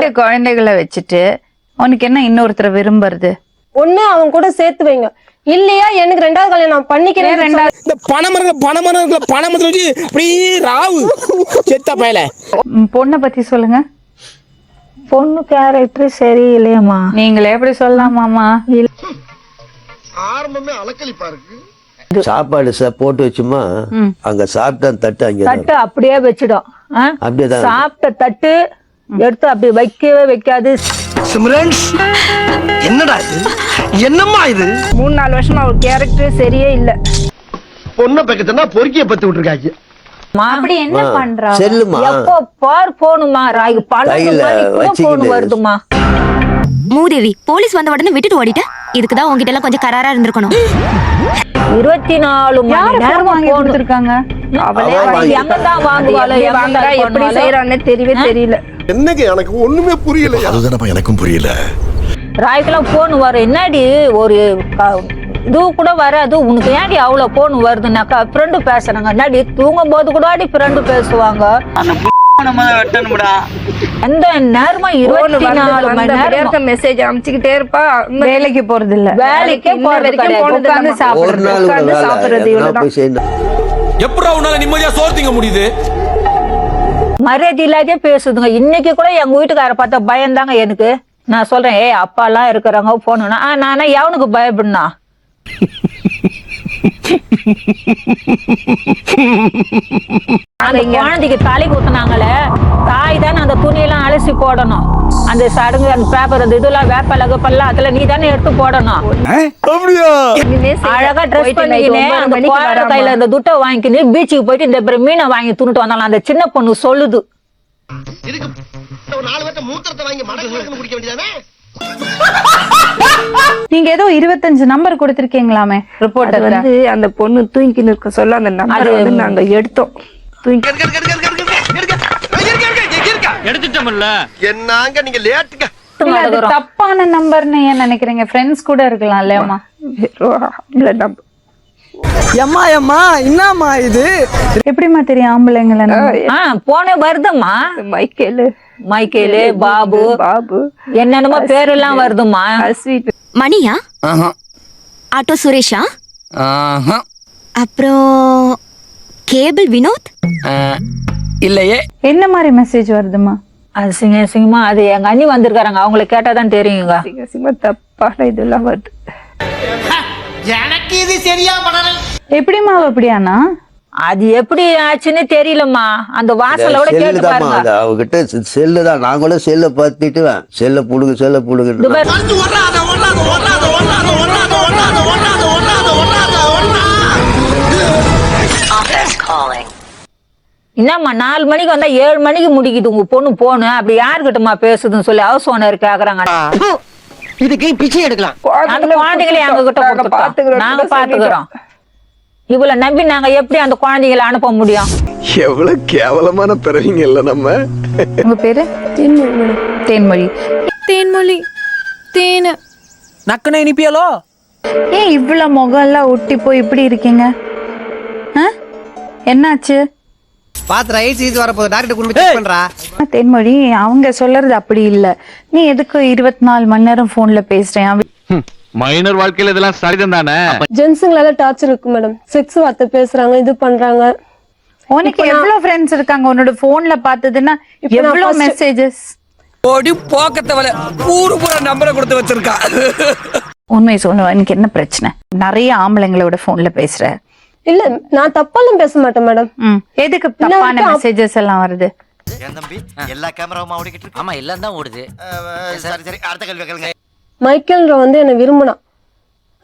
2 குழந்தைகளை வச்சுட்டு உனக்கு என்ன இன்னொருத்தரை விரும்புறது? ஒண்ணு அவங்க கூட சேர்த்து வைங்க, இல்லையா எனக்கு 2வது கல்யாணம் நான் பண்ணிக்கிறேன். இந்த பணமரங்களை வச்சு அப்படியே ராவு செத்த பயல. பொண்ணை பத்தி சொல்லுங்க. பொண்ணு கேரக்டர் சரியில்லையம்மா. நீங்களே எப்படி சொல்லலாமாமா? ஆரம்பமே அலக்கழிப்பா இருக்கு. சாப்பாடு போட்டு வச்சுமா அங்க சாப்பிட்ட தட்டு அங்க தட்டு அப்படியே வச்சிடும். அப்படியேதான் சாப்பிட்ட தட்டு எடுத்து அப்படி வைக்கவே வைக்காது. சிம்ரன்ஸ் என்னடா இது, என்னம்மா இது? 3-4 வருஷமா அவர் கேரக்டர் சரியே இல்ல. பொண்ணை பக்கத்துனா பொறுக்கிய பத்தி விட்டுருக்காங்க. அப்படி என்ன பண்றா? செல்லுமா எப்போ பார் போனுமா ராய்க்கு பணம் வருதுமா. மூதேவி போலீஸ் வந்த உடனே விட்டுட்டு ஓடிட்ட. இதுக்குதான் உங்ககிட்ட எல்லாம் கொஞ்சம் கராரா இருந்திருக்கணும். 24 மணி நேரம் வாங்கி கொடுத்திருக்காங்க. அவளே எங்கதான் வாங்குவாளோ எப்படி செய்யறான்னு தெரியவே தெரியல. என்னங்க எனக்கு ஒண்ணுமே புரியல. அதுதானப்பா எனக்கும் புரியல. ராய்க்கெல்லாம் போன் வரும். என்னடி ஒரு இது கூட வராது உனக்கு, ஏன்டி அவ்வளவு போன் வருதுன்னாக்கா ஃப்ரெண்டு பேசுறாங்க. என்னடி தூங்கும் போது கூட அடி ஃப்ரெண்டு பேசுவாங்க. அந்த நேரமா 24 மணி நேரம் மெசேஜ் அனுப்பிச்சுக்கிட்டே இருப்பா. வேலைக்கு போறது இல்ல, வேலைக்கே உட்கார்ந்து சாப்பிடுறது. எப்படா உன்னால நிம்மதியா சோறு திங்க முடியுது? மரியாதை இல்லாதே பேசுதுங்க. இன்னைக்கு கூட எங்க வீட்டுக்கார பார்த்தா பயந்தாங்க எனக்கு. நான் சொல்றேன், அப்பா எல்லாம் இருக்கிறாங்க போனா நானே எவனுக்கு பயப்படனா? அந்த குழந்தைக்கு தலை ஊத்துனாங்களே, தாய் தானே அந்த துணியெல்லாம் அலசி போடணும். அந்த சடங்கு அந்த பேப்பர் அந்த இதெல்லாம் வேப்பல கப்பெல்லாம் அதுல நீ தானே எடுத்து போடணும். அழகா ட்ரெஸ் பண்ணிக்கினேன் அந்த குழந்தை கையில இந்த துட்டை வாங்கிக்கினு பீச்சுக்கு போயிட்டு இந்த மீனை வாங்கி துணிட்டு வந்தாலும் அந்த சின்ன பொண்ணு சொல்லுது. நீங்க ஏதோ 25 நம்பர் கொடுத்திருக்கீங்களாமே ரிப்போர்ட்டர். வந்து அந்த பொண்ணு தூங்கி நிற்க சொல்ல அந்த நம்பர் வந்து நாங்க எடுத்தோம். எடுத்துட்டோம்ல. என்னங்க நீங்க லேட்டுங்க. அது தப்பான நம்பர்னு ஏன் நினைக்கிறீங்க? ஃப்ரெண்ட்ஸ் கூட இருக்கலாம் இல்லையாமா? எம்மா என்னம்மா இது? எப்படிமா தெரியும் ஆம்பளைங்களை? போனே வருதுமா. மைக்கேலு பாபு என்னென்னமோ பேரெல்லாம் வருதுமா. மணியா? ஆட்டோ சுரேஷா? அப்புறம் கேபிள் வினோத்? இல்லையே. என்ன மாதிரி மெசேஜ் வருதுமா? அது சிங்கமா அது எங்க அண்ணி வந்திருக்காங்க, அவங்களை கேட்டாதான் தெரியுங்க. தப்பான இதெல்லாம் வருது. எனக்கு இது சரியா படல. எப்படிமா அப்படியானா? அது எப்படி ஆச்சுன்னு தெரியலம்மா. அந்த வாசலோட கேட்டு பாருங்க. அவகிட்ட செல்லு தான். நான் கூட செல்ல பார்த்துட்டு செல்ல புடுங்க. என்னம்மா 4 மணிக்கு வந்தா 7 மணிக்கு முடிக்குது உங்க பொண்ணு போனு. அப்படி யாருக்கிட்டமா பேசுதுன்னு சொல்லி ஹவுஸ் ஓனர் கேக்குறாங்க. இதுக்கு பிச்சை எடுக்கலாம். அந்த குழந்தைகளை எங்க கிட்ட நாங்க பாத்துக்கிறோம். இவ்வளவு நம்பி நாங்க எப்படி அந்த குழந்தைகளை அனுப்ப முடியும்? எவ்வளவு கேவலமான பிறவிங்க இல்ல நம்ம. உங்க பேரு? தேன்மொழி. தேனு நக்குன இனிப்பியலோ? ஏன் இவ்வளவு முகம் எல்லாம் ஒட்டி போய் இப்படி இருக்கீங்க? என்னாச்சு? பாத்து ரைட் சீஸ் வர போகுது. டாக்டர் கொண்டு செக் பண்றா. தேன்மொழி அவங்க சொல்றது அப்படி இல்ல. நீ எதுக்கு 24 மணி நேரம் போன்ல பேசுறேன்? மைனர் வாழ்க்கையில இதெல்லாம் சரிதான் தானே? ஜென்ஸுங்களால டார்ச்சர் இருக்கு மேடம். செக்ஸ் வார்த்தை பேசுறாங்க, இது பண்றாங்க. உனக்கு எவ்வளவு ஃப்ரெண்ட்ஸ் இருக்காங்க? உன்னோட போன்ல பார்த்ததுன்னா எவ்வளவு மெசேஜஸ்? ஓடி போக்கத்தவள பூரா நம்பரை கொடுத்து வச்சிருக்கா. உண்மை சொல்லுவா, எனக்கு என்ன பிரச்சனை? நிறைய ஆம்பளைங்களோட போன்ல பேசுற. இல்ல நான் தப்பாலும் பேச மாட்டேன் மேடம். எதுக்கு தப்பான மெசேஜஸ் எல்லாம் வருது? ஏன் தம்பி எல்லா கேமராவும் ஓடிக்கிட்டு இருக்கு? ஆமா எல்லாம் தான் ஓடுது. சரி அடுத்த கேள்வி கேளுங்க. மைக்கேல்ன்ற வந்து என்ன விரும்பினான்.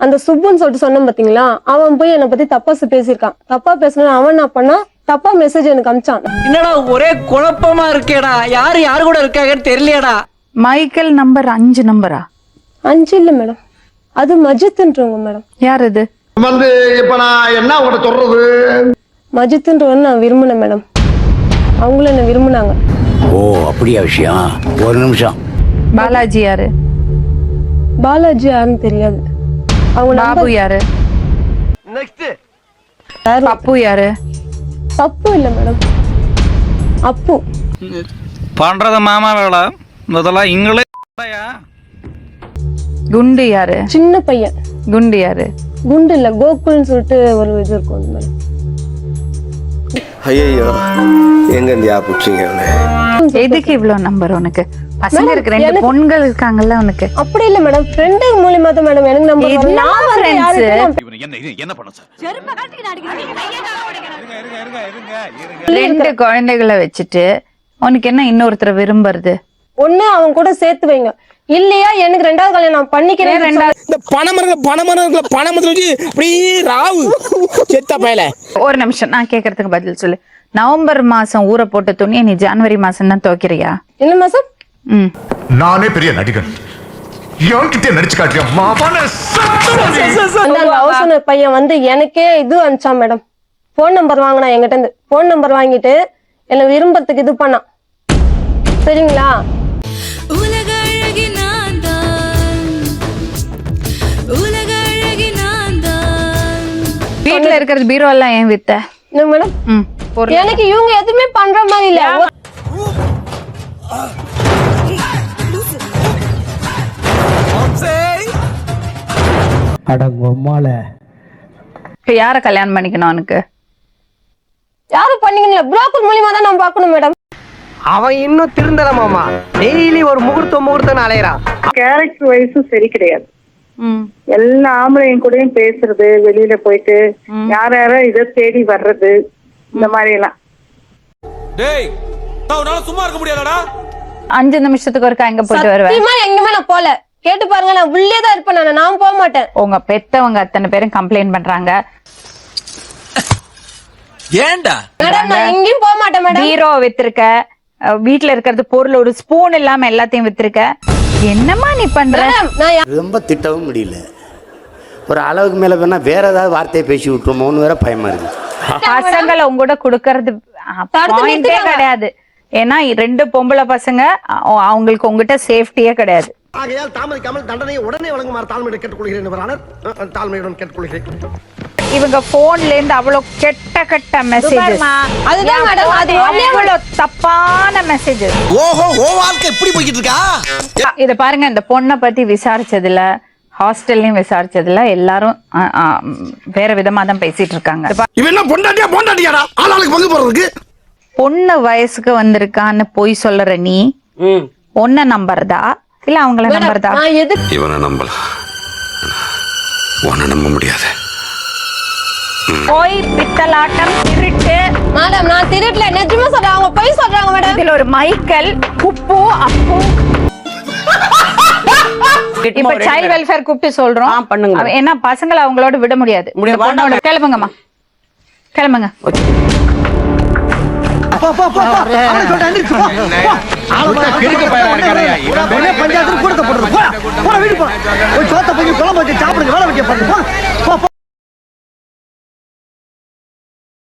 அந்த சுப்புன்னு சொல்லிட்டு சொன்னேன் பாத்தீங்களா, அவன் போய் என்னை பத்தி தப்பா பேசியிருக்கான். தப்பா பேசினா அவன் என்ன பண்ணா, தப்பா மெசேஜ் எனக்கு அனுப்பிச்சான். என்னடா ஒரே குழப்பமா இருக்கேடா. யாரு கூட இருக்காங்கன்னு தெரியலையடா. மைக்கேல் நம்பர் 5 நம்பரா? 5 இல்ல மேடம், அது மஜித்ன்றவங்க மேடம். யார் அது? வந்து இப்ப நான் என்ன உங்கள்ட்ட சொல்றது? மஜித்ன்றவன் நான் விரும்பினேன் மேடம். அவங்களும் என்ன விரும்பினாங்க. ஓ அப்படியா விஷயம்? ஒரு நிமிஷம். பாலாஜி யாரு? பாலாஜி யாருன்னு தெரியாது. அவங்க பாபு யாரு? நெக்ஸ்ட் பப்பு யாரு? பப்பு இல்ல மேடம், அப்பு. பண்றது மாமா வேலை, முதல்ல இங்களே குண்டு யாரு? சின்ன பையன். குண்டு யாரு? குண்டு இல்ல, கோகுல்னு சொல்லிட்டு ஒரு இது இருக்கும் அந்த மாதிரி. ஐயோ எங்க இந்தியா புடிச்சீங்க எதுக்கு இவ்வளவு நம்பர் உனக்கு? பசங்க இருக்கு, 2 பொண்கள் இருக்காங்கல்ல உனக்கு. அப்படி இல்ல மேடம், ஃப்ரெண்ட் மூலமா தான் மேடம் எனக்கு நம்பர். என்ன பண்ண சார்? 2 குழந்தைகளை வச்சுட்டு உனக்கு என்ன இன்னொருத்தரை விரும்புறது? ஒண்ணு அவன் கூட சேர்த்து வைங்க, இல்லையா எனக்கு 2வது கல்யாணம் நான் பண்ணிக்கிறேன். 2வது பணம் ராவு செத்த பயல. ஒரு நிமிஷம், நான் கேக்குறதுக்கு பதில் சொல்லு. நவம்பர் மாசம் ஊற போட்ட துணியை நீ ஜனவரி மாசம் தான் துவைக்கிறியா? என்ன மாசம்? நானே பெரிய நடிகன் என்கிட்ட நடிச்சு காட்டியா அந்த ஹவுஸ் ஓனர் பையன் வந்து எனக்கே இது அனுப்பிச்சான் மேடம். போன் நம்பர் வாங்கினா என்கிட்ட இருந்து. போன் நம்பர் வாங்கிட்டு என்ன விரும்புறதுக்கு இது பண்ணான். சரிங்களா? வீட்டுல இருக்கிறது பீரோ எல்லாம் ஏன் வித்த? என்ன மேடம், எனக்கு இவங்க எதுவுமே பண்ற மாதிரி இல்ல. இப்ப யார கல்யாணம் பண்ணிக்கணும் உனக்கு? யாரும் பண்ணிக்கல, புரோக்கர் மூலியமா தான் நான் பார்க்கணும் மேடம். அவன் இன்னும் திருந்தல மாமா, டெய்லி ஒரு முகூர்த்தம் அலையறான். கேரக்டர் வைஸும் சரி கிடையாது. எல்லா ஆம்பளையும் கூடயும் பேசுறது, வெளியில போயிட்டு யாரோ இதை தேடி வர்றது, இந்த மாதிரி எல்லாம். சும்மா இருக்க முடியாதடா. 5 நிமிஷத்துக்கு ஒருக்கா எங்க போயிட்டு வருவேன்? சத்தியமா எங்கேயுமே நான் போல. கேட்டு பாருங்க, நான் உள்ளே தான் இருப்பேன். நான் போக மாட்டேன். உங்க பெத்தவங்க அத்தனை பேரும் கம்ப்ளைண்ட் பண்றாங்க. ஏண்டா மேடம் நான் எங்கேயும் போக மாட்டேன் மேடம். பீரோ வித்திருக்க, வீட்டுல இருக்கிறது பொருள் ஒரு ஸ்பூன் இல்லாம எல்லாத்தையும் வித்திருக்க. என்னமா நீ பண்ற? ரொம்ப திட்டவும் முடியல. ஒரு அளவுக்கு மேல வேணா வேற ஏதாவது வார்த்தையை பேசி விட்டுருமோன்னு வேற பயமா இருக்கு. பசங்களை உங்கூட குடுக்கறது பாயிண்டே கிடையாது. ஏன்னா 2 பொம்பளை பசங்க, அவங்களுக்கு உங்ககிட்ட சேஃப்டியே கிடையாது. ஆகையால் தாமதிக்காமல் தண்டனையை உடனே வழங்குமாறு தாழ்மையுடன் கேட்டுக்கொள்கிறேன். தாழ்மையுடன் கேட்டுக்கொள்கிறேன். இவங்க போன்ல இருந்து அவ்வளவு கெட்ட மெசேஜ், அதுதான் மேடம், அது அவ்வளவு தப்பான மெசேஜ். ஓஹோ, ஓ வாழ்க்கை எப்படி போய்கிட்டு இருக்கா? இத பாருங்க, இந்த பொண்ணை பத்தி விசாரிச்சதுல, ஹாஸ்டல்லையும் விசாரிச்சதுல எல்லாரும் வேற விதமா தான் பேசிட்டு இருக்காங்க. இவன் என்ன பொண்டாட்டியாடா ஆளாளுக்கு பங்கு போறதுக்கு? பொண்ணு வயசுக்கு வந்திருக்கான்னு போய் சொல்லுற நீ பொண்ண நம்புறதா இல்ல அவங்கள நம்புறதா? இவனை நம்பலாம், உன்னை நம்ப முடியாது. போய் பித்தலாட்டம், திருட்டு. மேடம் நான் திருட்டுல, நிஜமா சொல்றேன், அவங்க போய் சொல்றாங்க மேடம். இதுல ஒரு மைக்கேல், குப்பு, அப்பு. இப்ப சைல்ட் வெல்ஃபேர் கூப்பிட்டு சொல்றோம் பண்ணுங்க. ஏன்னா பசங்களை அவங்களோட விட முடியாது. கிளம்புங்கம்மா, கிளம்புங்க. பஞ்சாயத்து கூட போடுறது.